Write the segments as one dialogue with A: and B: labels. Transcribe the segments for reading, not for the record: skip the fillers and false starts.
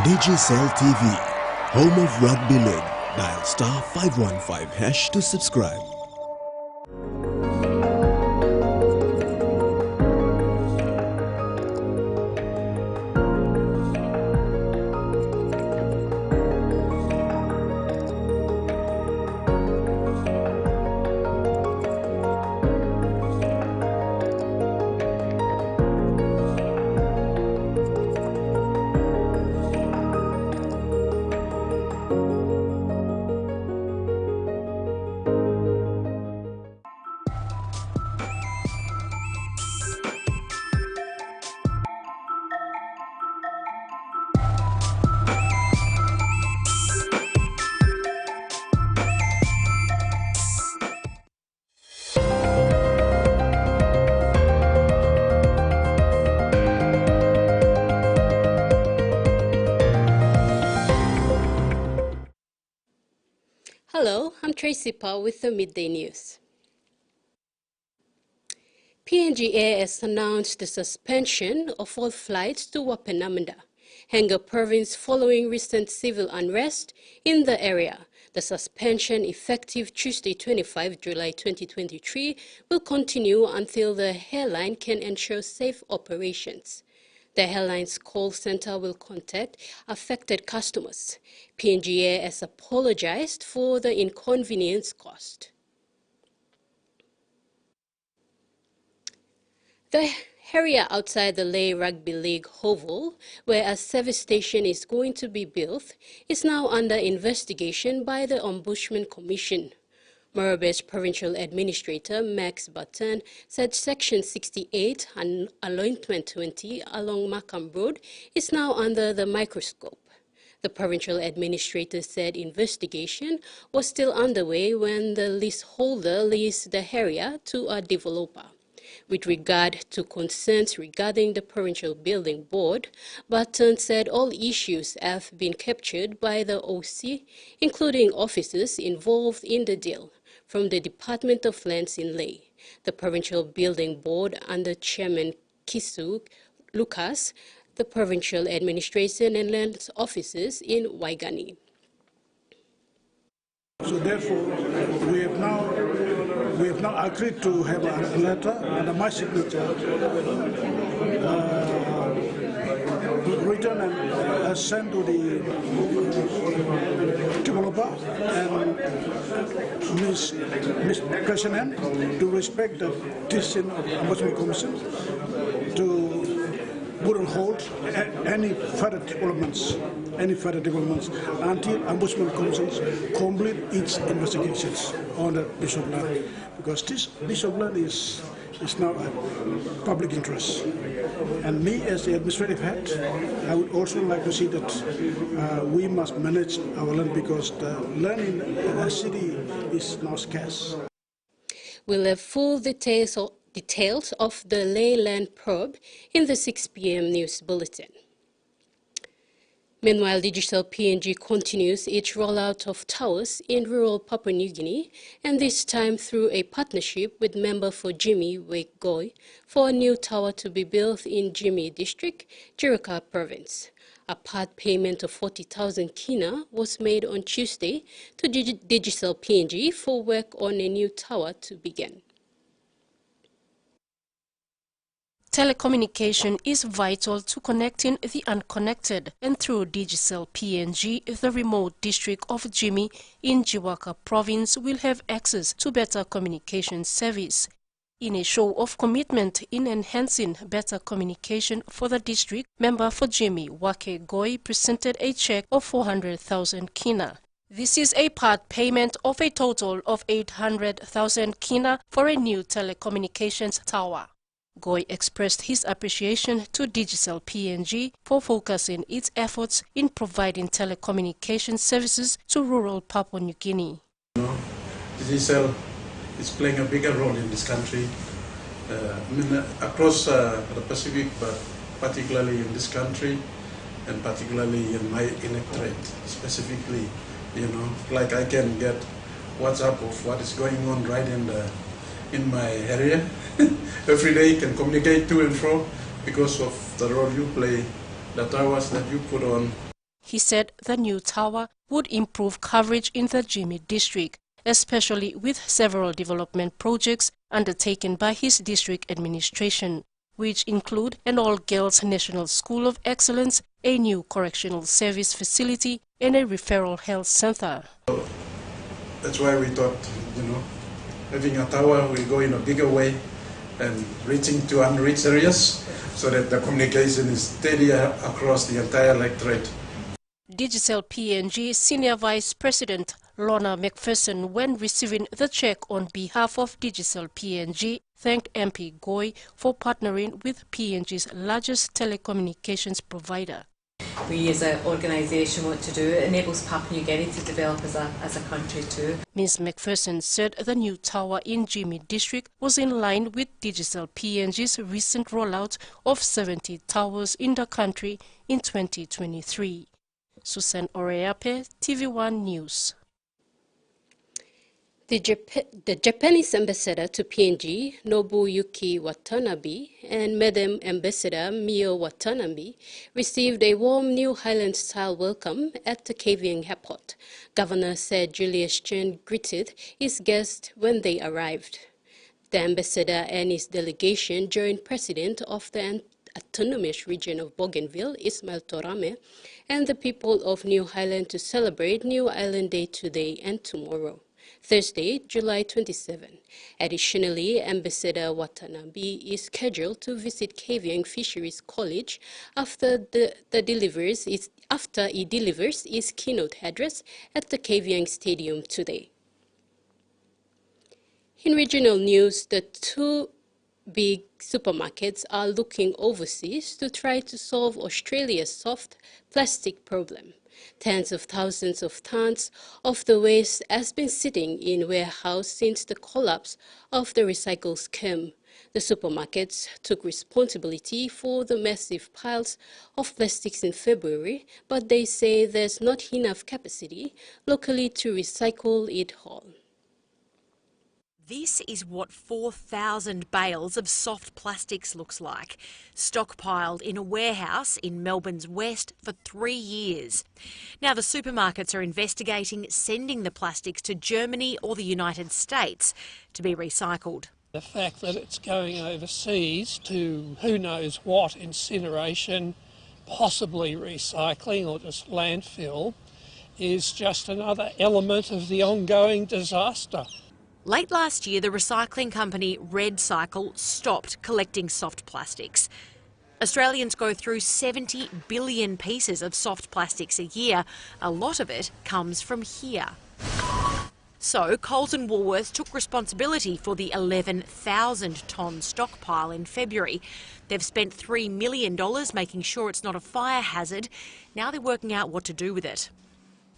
A: Digicel TV, home of Rugby League. Dial star 515# to subscribe.
B: Hello, I'm Tracy Paul with the Midday News. PNG Air has announced the suspension of all flights to Wapenamanda, Henga Province, following recent civil unrest in the area. The suspension, effective Tuesday 25 July 2023, will continue until the airline can ensure safe operations. The airline's call center will contact affected customers. PNG Air has apologized for the inconvenience caused. The area outside the Lay Rugby League Oval, where a service station is going to be built, is now under investigation by the Ombudsman Commission. Morobe's Provincial Administrator Max Button said Section 68 and Allotment 20 along Markham Road is now under the microscope. The Provincial Administrator said investigation was still underway when the leaseholder leased the area to a developer. With regard to concerns regarding the Provincial Building Board, Button said all issues have been captured by the OC, including officers involved in the deal, from the Department of Lands in Lay, the Provincial Building Board under Chairman Kisu Lucas, the Provincial Administration and Lands officers in Waigani.
C: So therefore, we have now agreed to have a letter under my signature written and sent to the developer and Ms. President to respect the decision of the Ombudsman Commission to put on hold any further developments until Ombudsman Commission complete its investigations on the piece of land, because this piece of land is now a public interest. And me as the administrative head, I would also like to see that we must manage our land, because the land in the city is now scarce.
B: We'll have full details of the Leyland probe in the 6 p.m. news bulletin. Meanwhile, Digicel PNG continues its rollout of towers in rural Papua New Guinea, and this time through a partnership with member for Jimmy Wake Goy for a new tower to be built in Jimmy District, Jiraka Province. A part payment of 40,000 kina was made on Tuesday to Digicel PNG for work on a new tower to begin.
D: Telecommunication is vital to connecting the unconnected, and through Digicel PNG, the remote district of Jimmy in Jiwaka Province will have access to better communication service. In a show of commitment in enhancing better communication for the district, member for Jimmy Wake Goy presented a check of 400,000 kina. This is a part payment of a total of 800,000 kina for a new telecommunications tower. Goy expressed his appreciation to Digicel PNG for focusing its efforts in providing telecommunication services to rural Papua New Guinea.
E: Digicel is playing a bigger role in this country, across the Pacific, but particularly in this country, and particularly in my electorate, specifically, like I can get WhatsApp of what is going on right in my area. Every day you can communicate to and fro because of the role you play, the towers that you put on.
D: He said the new tower would improve coverage in the Jimmy district, especially with several development projects undertaken by his district administration, which include an all-girls National School of Excellence, a new correctional service facility, and a referral health center.
E: That's why we thought, having a tower will go in a bigger way and reaching to unreached areas so that the communication is steady across the entire electorate.
D: Digicel PNG Senior Vice President Lorna McPherson, when receiving the check on behalf of Digicel PNG, thanked MP Goy for partnering with PNG's largest telecommunications provider.
F: We as an organisation want to do, it enables Papua New Guinea to develop as a country too.
D: Ms McPherson said the new tower in Jimmy district was in line with Digicel PNG's recent rollout of 70 towers in the country in 2023. Susan Oreape, TVWAN News.
B: The Japanese ambassador to PNG, Nobuyuki Watanabe, and Madam Ambassador Mio Watanabe received a warm New Highland-style welcome at the KVN airport. Governor said Julius Chen greeted his guests when they arrived. The ambassador and his delegation joined President of the Autonomous Region of Bougainville, Ismail Torame, and the people of New Highland to celebrate New Island Day today and tomorrow, Thursday, July 27. Additionally, Ambassador Watanabe is scheduled to visit KVN Fisheries College after he delivers his keynote address at the KVN Stadium today. In regional news, the two big supermarkets are looking overseas to try to solve Australia's soft plastic problem. Tens of thousands of tons of the waste has been sitting in warehouses since the collapse of the recycle scheme. The supermarkets took responsibility for the massive piles of plastics in February, but they say there's not enough capacity locally to recycle it all.
G: This is what 4,000 bales of soft plastics looks like, stockpiled in a warehouse in Melbourne's west for 3 years. Now the supermarkets are investigating sending the plastics to Germany or the United States to be recycled.
H: The fact that it's going overseas to who knows what, incineration, possibly recycling or just landfill, is just another element of the ongoing disaster.
G: Late last year, the recycling company Red Cycle stopped collecting soft plastics. Australians go through 70 billion pieces of soft plastics a year. A lot of it comes from here. So Coles and Woolworths took responsibility for the 11,000-tonne stockpile in February. They've spent $3 million making sure it's not a fire hazard. Now they're working out what to do with it.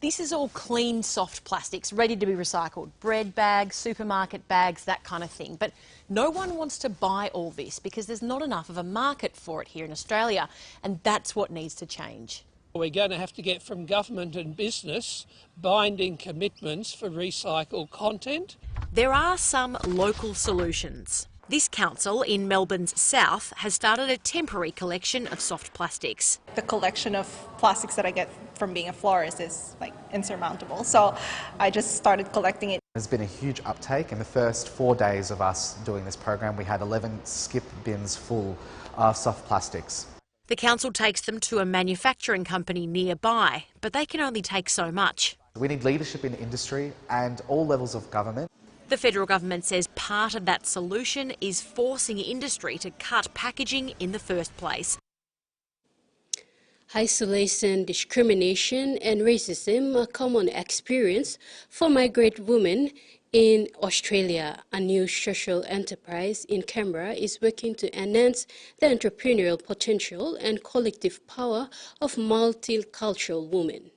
G: This is all clean, soft plastics, ready to be recycled. Bread bags, supermarket bags, that kind of thing. But no one wants to buy all this because there's not enough of a market for it here in Australia, and that's what needs to change.
H: We're going to have to get from government and business binding commitments for recycled content.
G: There are some local solutions. This council in Melbourne's south has started a temporary collection of soft plastics.
I: The collection of plastics that I get from being a florist is like insurmountable, so I just started collecting it.
J: There's been a huge uptake. In the first 4 days of us doing this program, we had 11 skip bins full of soft plastics.
G: The council takes them to a manufacturing company nearby, but they can only take so much.
J: We need leadership in industry and all levels of government.
G: The federal government says part of that solution is forcing industry to cut packaging in the first place.
B: Isolation, discrimination and racism are common experience for migrant women in Australia. A new social enterprise in Canberra is working to enhance the entrepreneurial potential and collective power of multicultural women.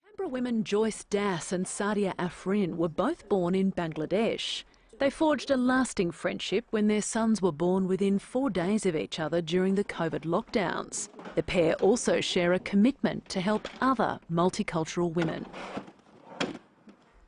K: Canberra women Joyce Das and Sadia Afrin were both born in Bangladesh. They forged a lasting friendship when their sons were born within 4 days of each other during the COVID lockdowns. The pair also share a commitment to help other multicultural women.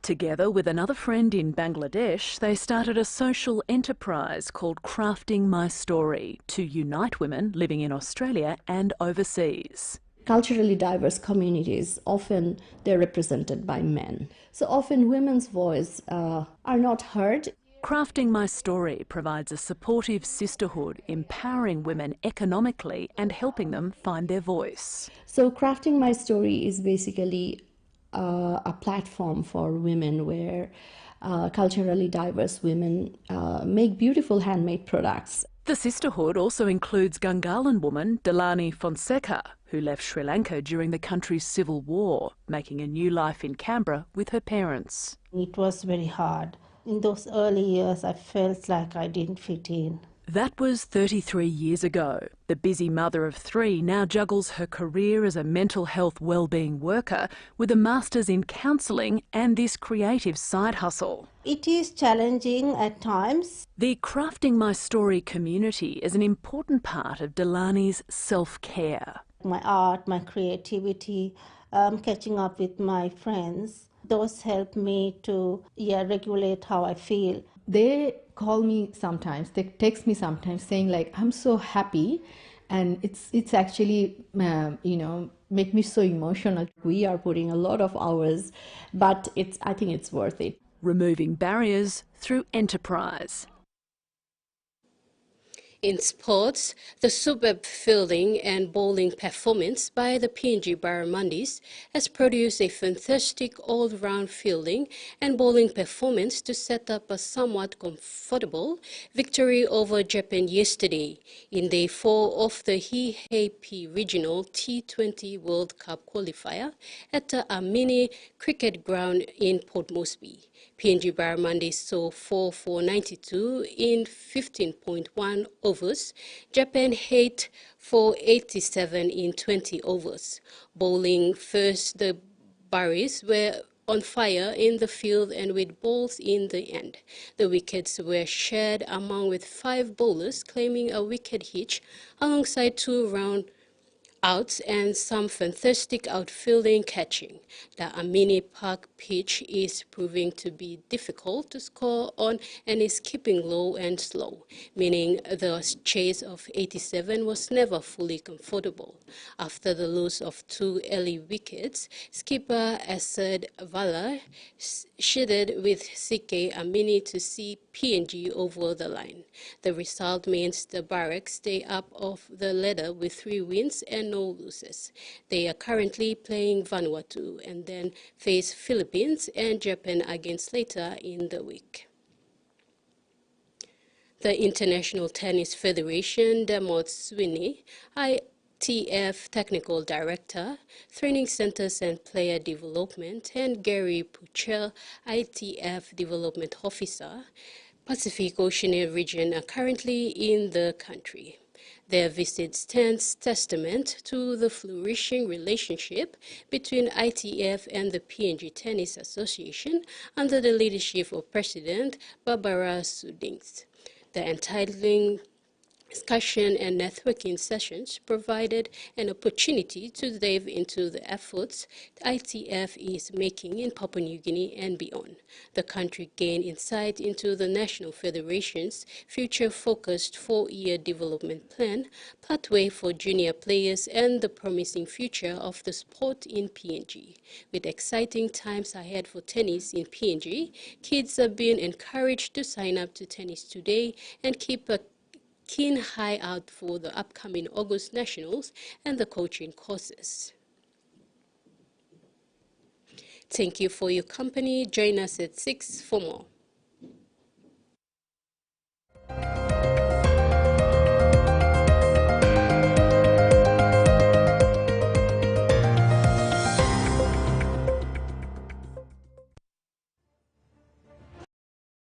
K: Together with another friend in Bangladesh, they started a social enterprise called Crafting My Story to unite women living in Australia and overseas.
L: Culturally diverse communities, often they're represented by men. So often women's voice are not heard.
K: Crafting My Story provides a supportive sisterhood, empowering women economically and helping them find their voice.
L: So Crafting My Story is basically a platform for women where culturally diverse women make beautiful handmade products.
K: The sisterhood also includes Gangalan woman Delani Fonseca, who left Sri Lanka during the country's civil war, making a new life in Canberra with her parents.
M: It was very hard. In those early years, I felt like I didn't fit in.
K: That was 33 years ago. The busy mother of three now juggles her career as a mental health wellbeing worker with a master's in counselling and this creative side hustle.
M: It is challenging at times.
K: The Crafting My Story community is an important part of Delani's self-care.
M: My art, my creativity, catching up with my friends, those help me to regulate how I feel.
L: They call me sometimes, they text me sometimes saying like, I'm so happy, and it's actually, make me so emotional. We are putting a lot of hours, but I think it's worth it.
K: Removing barriers through enterprise.
B: In sports, the superb fielding and bowling performance by the PNG Barramundis has produced a fantastic all-round fielding and bowling performance to set up a somewhat comfortable victory over Japan yesterday in Day 4 of the He-Hei-P Regional T20 World Cup qualifier at the Amini Cricket Ground in Port Moresby. PNG Barramundis saw 4-for-92 in 15.1 overs. Japan hit for 87 in 20 overs. Bowling first, the Barries were on fire in the field and with balls in the end. The wickets were shared among with 5 bowlers claiming a wicket hitch alongside 2 round outs and some fantastic outfielding catching. The Amini Park pitch is proving to be difficult to score on and is keeping low and slow, meaning the chase of 87 was never fully comfortable. After the loss of 2 early wickets, skipper Asad Vala shedded with CK Amini to see PNG over the line. The result means the Barracks stay up off the ladder with 3 wins and no losses. They are currently playing Vanuatu and then face Philippines and Japan against later in the week. The International Tennis Federation, Dermot Sweeney, ITF Technical Director, Training Centers and Player Development, and Gary Puchel, ITF Development Officer, Pacific Oceania region, are currently in the country. Their visit stands testament to the flourishing relationship between ITF and the PNG Tennis Association under the leadership of President Barbara Sudings. The entitling discussion and networking sessions provided an opportunity to delve into the efforts the ITF is making in Papua New Guinea and beyond. The country gained insight into the National Federation's future-focused 4-year development plan, pathway for junior players, and the promising future of the sport in PNG. With exciting times ahead for tennis in PNG, kids are being encouraged to sign up to Tennis Today and keep a keen eye out for the upcoming August Nationals and the coaching courses. Thank you for your company. Join us at 6 for more.